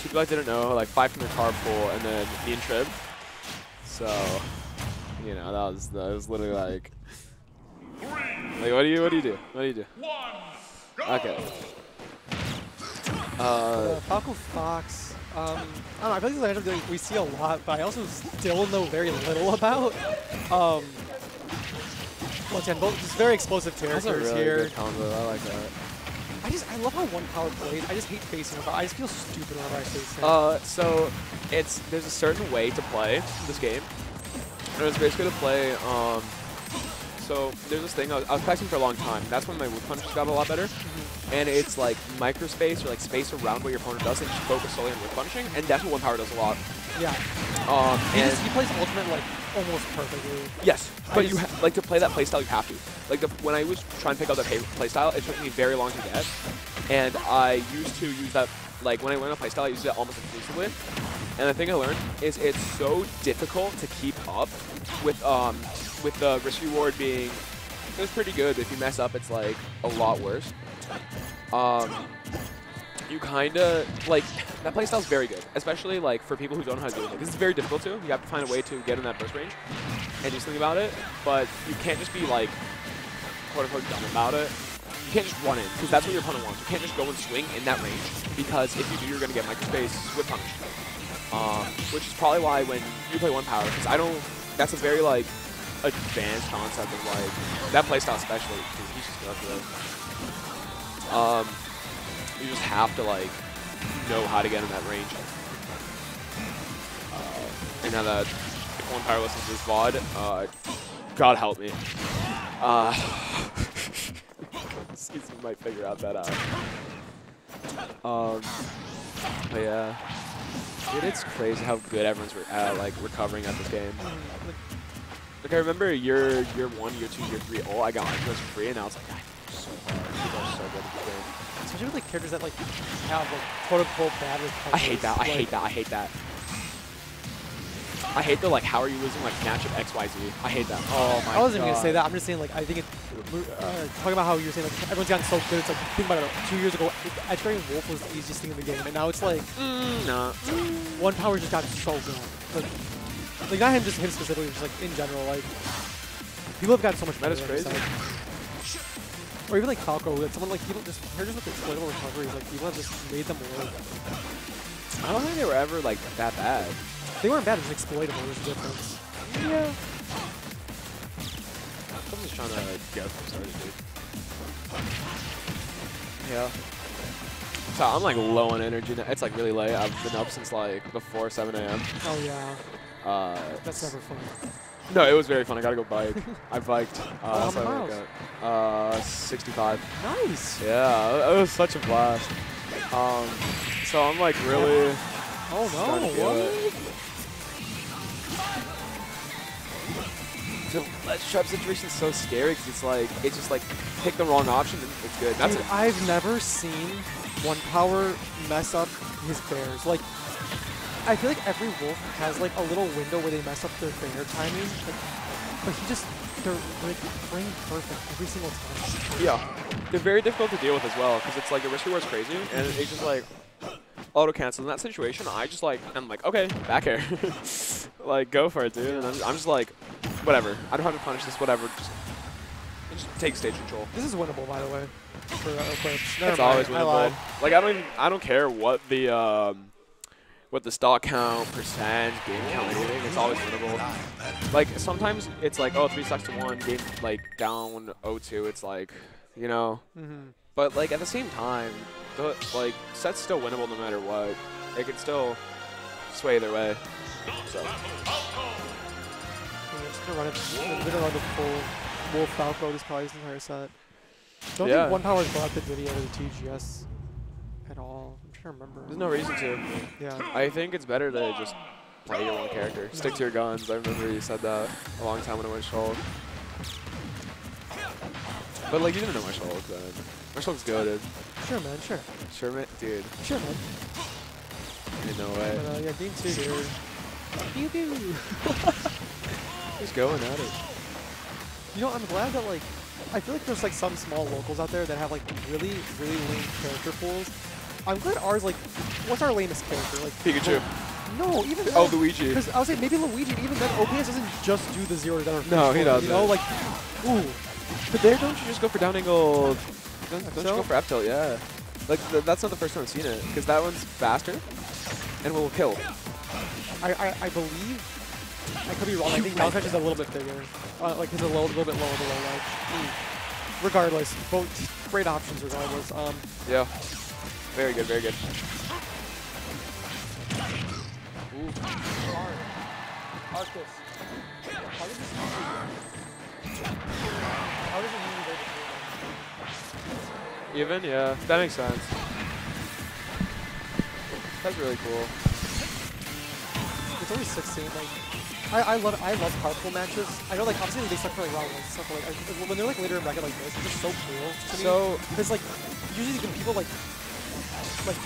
two people I didn't know, like 5 from the car pool, and then me and Trib. So, you know, that was literally like what do you do? What do you do? Okay. Falco Fox. I don't know, I feel like this is like we see a lot, but I also still know very little about. Once again, both just very explosive That's a characters really here. good combo. I like that. I love how one power played. I just hate facing him. I just feel stupid whenever I face him. So there's a certain way to play this game. There's basically to play. So there's this thing I was practicing for a long time. That's when my whip punches got a lot better. And it's like microspace or like space around what your opponent does, and just focus solely on whip punching. And that's what one power does a lot. Yeah. He plays ultimate like almost perfectly. Yes, but you like to play that playstyle, you have to. Like when I was trying to pick up that playstyle, it took me very long to get, and I used to use that. Like when I learned a playstyle, I used it almost exclusively. And the thing I learned is it's so difficult to keep up with the risk reward being. It was pretty good, but if you mess up, it's like a lot worse. You kind of, like, that playstyle is very good, especially, like, for people who don't know how to do it. Like, this is very difficult, too. You have to find a way to get in that burst range and do something about it, but you can't just be, like, quote-unquote dumb about it. You can't just run in, because that's what your opponent wants. You can't just go and swing in that range, because if you do, you're going to get microspace whip punish. Which is probably why when you play one power, because I don't, that's a very, like, advanced concept of, like, that playstyle especially, because he's just going for it. You just have to, like, know how to get in that range. And now that if one power listens to this VOD, God help me. Season might figure out that out. But yeah. Dude, it's crazy how good everyone's like recovering at this game. Like I remember year 1, year 2, year 3, I got Arcos for free, and now it's like, I'm so hard. People are so good at this game. Especially with like characters that like have like quote-unquote bad recovery. I hate that. I hate that. I hate that. I hate the like, how are you losing like matchup XYZ? I hate that. Oh my god. I wasn't even gonna say that. I'm just saying like I think it. Talking about how you're saying like everyone's gotten so good. It's like think about it. 2 years ago, Edge Guarding Wolf was the easiest thing in the game, and now it's like no. One power just got so good. Like not him, just him specifically, just like in general. Like people have gotten so much better. That is crazy. Or even like Falco, that someone like people just characters with exploitable recoveries, like people have just made them work. I don't think they were ever like that bad. They weren't bad, it was exploitable, was the difference. Yeah. I'm just trying to get from started, dude. Yeah. So I'm like low on energy now. It's like really late. I've been up since like before 7 AM. Oh yeah. That's never fun. No, it was very fun. I gotta go bike. I biked. How many miles? 65. Nice. Yeah, it was such a blast. So I'm like really. Oh no! What? The ledge trap situation is so scary because it's just like pick the wrong option and it's good. That's Dude, I've never seen one power mess up his bears. Like, I feel like every wolf has like a little window where they mess up their bear timing, but they're like frame perfect every single time. Yeah, they're very difficult to deal with as well because it's like the risk reward's crazy and it's just like auto cancel. In that situation, I'm like okay, back air, like go for it, dude. And I'm just like whatever. I don't have to punish this. Whatever, just take stage control. This is winnable, by the way. For Eclipse. It's always winnable. Like I don't care what the stock count, percent, game count, anything. It's always winnable. Like sometimes it's like 3 stocks to 1, game like down 0-2. It's like you know. But like at the same time, the like set's still winnable no matter what. It can still sway either way. So. We're gonna run the full Wolf Falco this probably this entire set. Don't Yeah. think one power is brought the video to the TGS at all. I'm trying to remember. There's no reason to. Yeah. I think it's better to just play your own character. Stick to your guns. I remember you said that a long time when I went Shulk. But like you didn't know my Shulk then. My Shulk's goated. Sure, man. Sure. Sure, man? Dude. Sure, man. Ain't no way. But yeah, game 2 here. Pew pew. Just going at it. You know, I'm glad that like I feel like there's like some small locals out there that have like really lame character pools, I'm glad ours, like, what's our lamest character? Like Pikachu. No, even Oh, Luigi. Because I was saying maybe Luigi, even then, OPS doesn't just do the 0 to down. No, he doesn't. You know, like, ooh. But there, don't you just go for down angle? Don't you tilt? go for F tilt? Yeah. Like that's not the first time I've seen it, because that one's faster and will kill. I believe, I could be wrong. I think Malphite is a little bit bigger. Like, he's a little bit lower below ledge. Regardless, both great options regardless. Yeah. Very good, very good. Ooh. Arcus. How does it usually Even? Yeah. That makes sense. That's really cool. It's only 16. Like, I love carpool matches. I know, like, obviously they suck for like round 1 stuff, but like when they're like later in bracket like this, it's just so cool to me. So because like usually when people like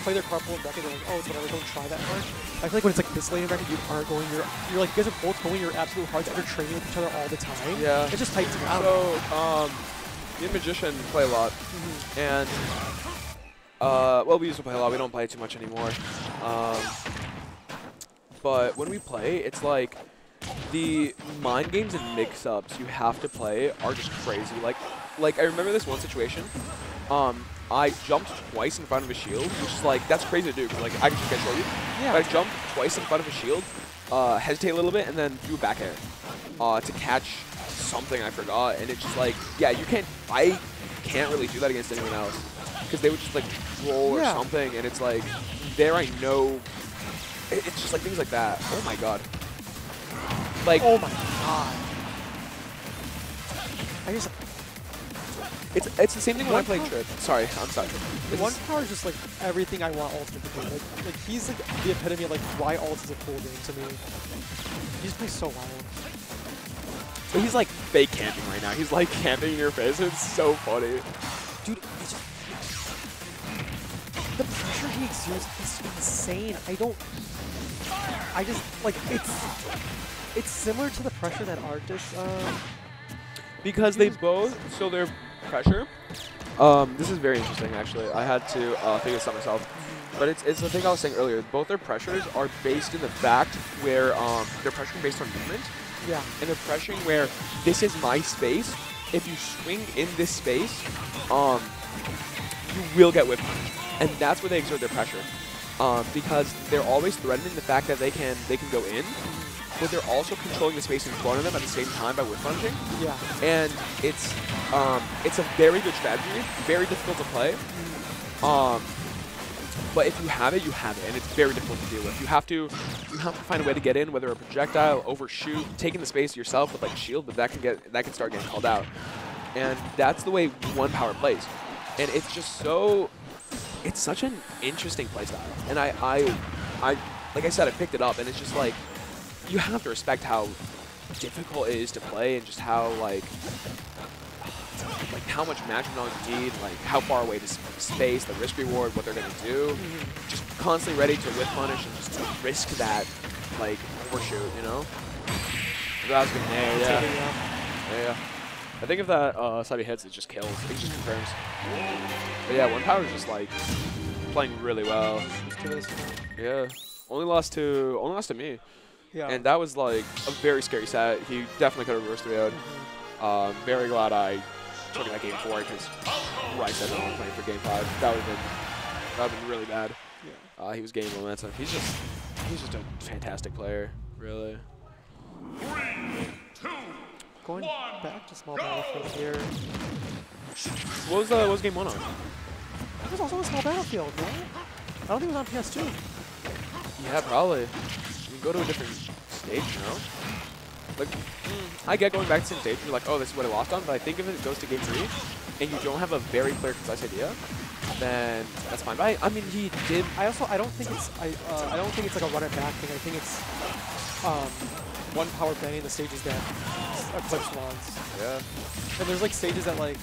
play their carpool in bracket, they're like, oh, it's whatever, don't try that hard. I feel like when it's like this late in bracket, you are going you're like, you guys are both going your absolute hearts out. You're training with each other all the time. Yeah. It just tightens you out. So me and Magician play a lot, and well, we used to play a lot. We don't play too much anymore. But when we play, it's like the mind games and mix-ups you have to play are just crazy. Like I remember this one situation. I jumped twice in front of a shield, which is like, that's crazy to do, because like, I can just get show you. Yeah. But I jumped twice in front of a shield, hesitate a little bit, and then do a back air to catch something I forgot. And it's just like, yeah, I can't really do that against anyone else, because they would just like roll or something, and it's like, there I know, it's just like things like that. Oh my god. Like, oh my god. I just... It's the same thing when I play Trip. Sorry, I'm sorry. One Power is just like everything I want Ultimate to do. Like he's like the epitome of like why Ult is a cool game to me. He just plays so wild. But he's like fake camping right now. He's like camping in your face. It's so funny. Dude, the pressure he exudes is insane. I just like it's similar to the pressure that Arctis because they both, so their pressure, this is very interesting actually. I had to figure this out myself, but it's the thing I was saying earlier. Both their pressures are based in the fact where they're pressuring based on movement. Yeah. And they're pressuring where this is my space. If you swing in this space, you will get whip punished. And that's where they exert their pressure. Because they're always threatening the fact that they can go in, but they're also controlling the space in front of them at the same time by whip punishing. Yeah. And it's a very good strategy, very difficult to play. But if you have it, you have it, and it's very difficult to deal with. You have to find a way to get in, whether a projectile, overshoot, taking the space yourself with like shield, but that can start getting called out. And that's the way One Power plays. And it's just so, it's such an interesting playstyle. And I like I said, I picked it up, and it's just like, you have to respect how difficult it is to play, and just how like how much magic knowledge you need, like how far away to space, the risk reward, what they're gonna do. Just constantly ready to whip punish and just to risk that like overshoot, you know? That was good. Yeah. I think if that Sabi hits, it just kills. It just confirms. But yeah, One Power is just like playing really well. Yeah. Only lost to me. Yeah. And that was like a very scary set. He definitely could have reversed the out. Very glad I took that game 4 because Rice said no one playing for game 5. That would have been really bad. Yeah. He was gaining momentum. He's just a fantastic player, really. 3, 2, Going back to small battlefield here. What was game 1 on? It was also a small battlefield, no? I don't think it was on PS2. Yeah, probably. You can go to a different stage, you know? Like, I get going back to the same stage, you're like, oh, this is what I lost on, but I think if it goes to game 3, and you don't have a very clear, concise idea, then that's fine. But I mean, he did. I don't think it's like a run it back thing. I think it's One Power banning the stages that Eclipse wants. Yeah. And there's like stages that like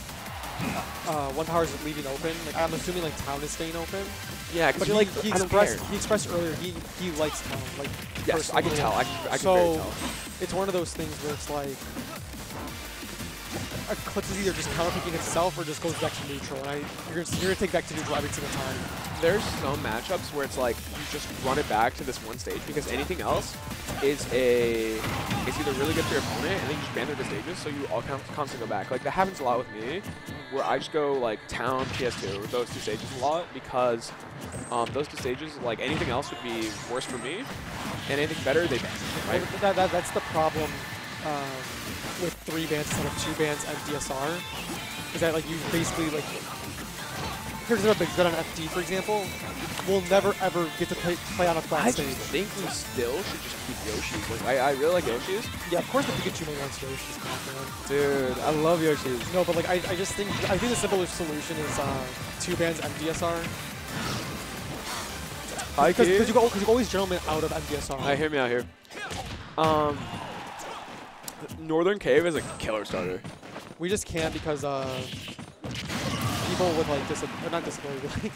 One Power is leaving open. Like I'm assuming like Town is staying open. Yeah, but he expressed earlier he likes Town. Like yes, I can tell. I can so very tell. It's one of those things where it's like Eclipse is either just counter picking itself or just goes back to neutral. And you're gonna take back to neutral every single time. There's some matchups where it's like you just run it back to this one stage because anything else is either really good for your opponent and then you just ban their good stages, so you all constantly go back. Like that happens a lot with me, where I just go like town, PS2, those two stages a lot because those two stages, like anything else would be worse for me, and anything better they ban. Right? That's the problem with 3 bans instead of 2 bans and DSR. Is that like you basically like characters that are good on FD, for example, will never ever get to play on a flat I stage. just think we still should just keep Yoshi's. Like I really like Yoshi's. Yeah, of course the Pikachu main wants Yoshi's, man. Dude, I love Yoshi's. No, but like I think the simplest solution is 2 bans MDSR. Because you always gentleman out of MDSR. Alright, hear me out here. Northern Cave is a killer starter. We just can't because people with like not disability, but like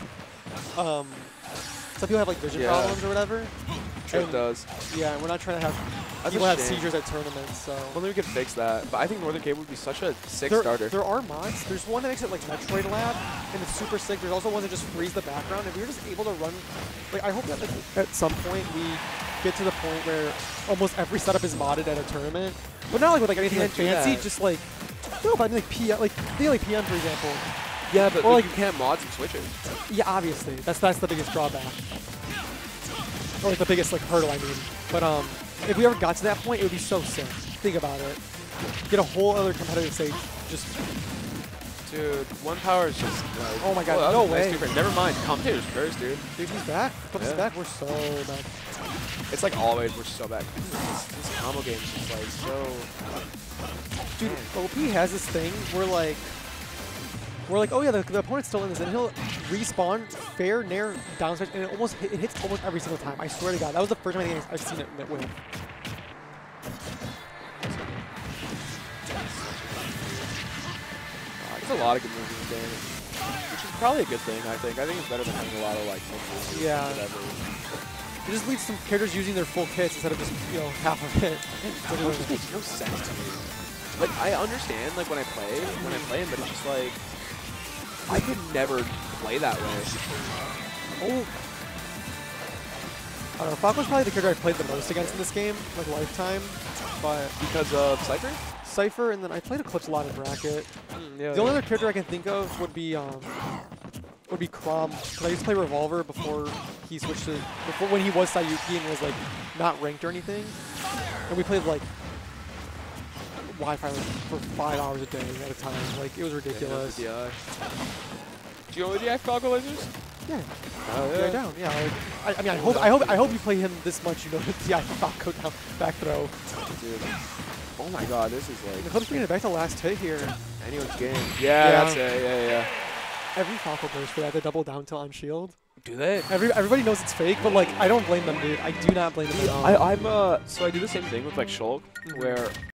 some people have like vision problems or whatever. Trip does. Yeah, and we're not trying to have That's people a have shame. seizures at tournaments. So Well, maybe we could fix that. But I think Northern Cave would be such a sick there, starter. there are mods. There's one that makes it like Metroid Lab, and it's super sick. There's also one that just frees the background. If we were just able to run, like I hope that like, at some point we get to the point where almost every setup is modded at a tournament, but not like with like anything like Can't do fancy. that. Just like no, but I mean like PM, like for example. Yeah, but or like, like- you can't mod some switches. Yeah, obviously. That's the biggest drawback. Or like the biggest like hurdle, I mean. But if we ever got to that point, it would be so sick. Think about it. Get a whole other competitive stage. Just Dude, one power is just like, Oh my god, that no was a nice way. two-frame. Never mind, commentators first, dude. dude, he's back. But he's Yeah. back. We're so back. It's like always we're so back. This combo game is just like so. Dude, OP has this thing where like we're like, oh yeah, the opponent's still in this, and he'll respawn fair, nair, down smash, and it hits almost every single time. I swear to God, that was the first time I think I've seen it win. There's a lot of good moves in this game, which is probably a good thing. I think it's better than having a lot of like moves. Yeah. Whatever. It just leads to some characters using their full kits instead of just half of it. Which just makes no sense to me. Like I understand like when I play him, but it's just like I could never play that way. Oh. I don't know, Falco's probably the character I played the most against in this game, like lifetime. But Because of Cypher? Cypher, and then I played Eclipse a lot in bracket. Yeah. The only other character I can think of would be Chrom. Because I used to play Revolver before he switched to when he was Sayuki and was like not ranked or anything. And we played like Wi-Fi like, for 5 hours a day at a time. Like it was ridiculous. Do you only DI Falco lasers? Yeah. Oh Yeah, down. Yeah. Like, I mean, I hope you play him this much. You know, the DI Falco down back throw. Dude. Oh my god, this is And like Eclipse bringing it back to last hit here. anyone's game. Yeah, Yeah. that's it. Yeah. Every Falco goes for that, the double down tilt on shield. Do they? Everybody knows it's fake, but like I don't blame them, dude. I do not blame them at all. So I do the same thing with like Shulk, where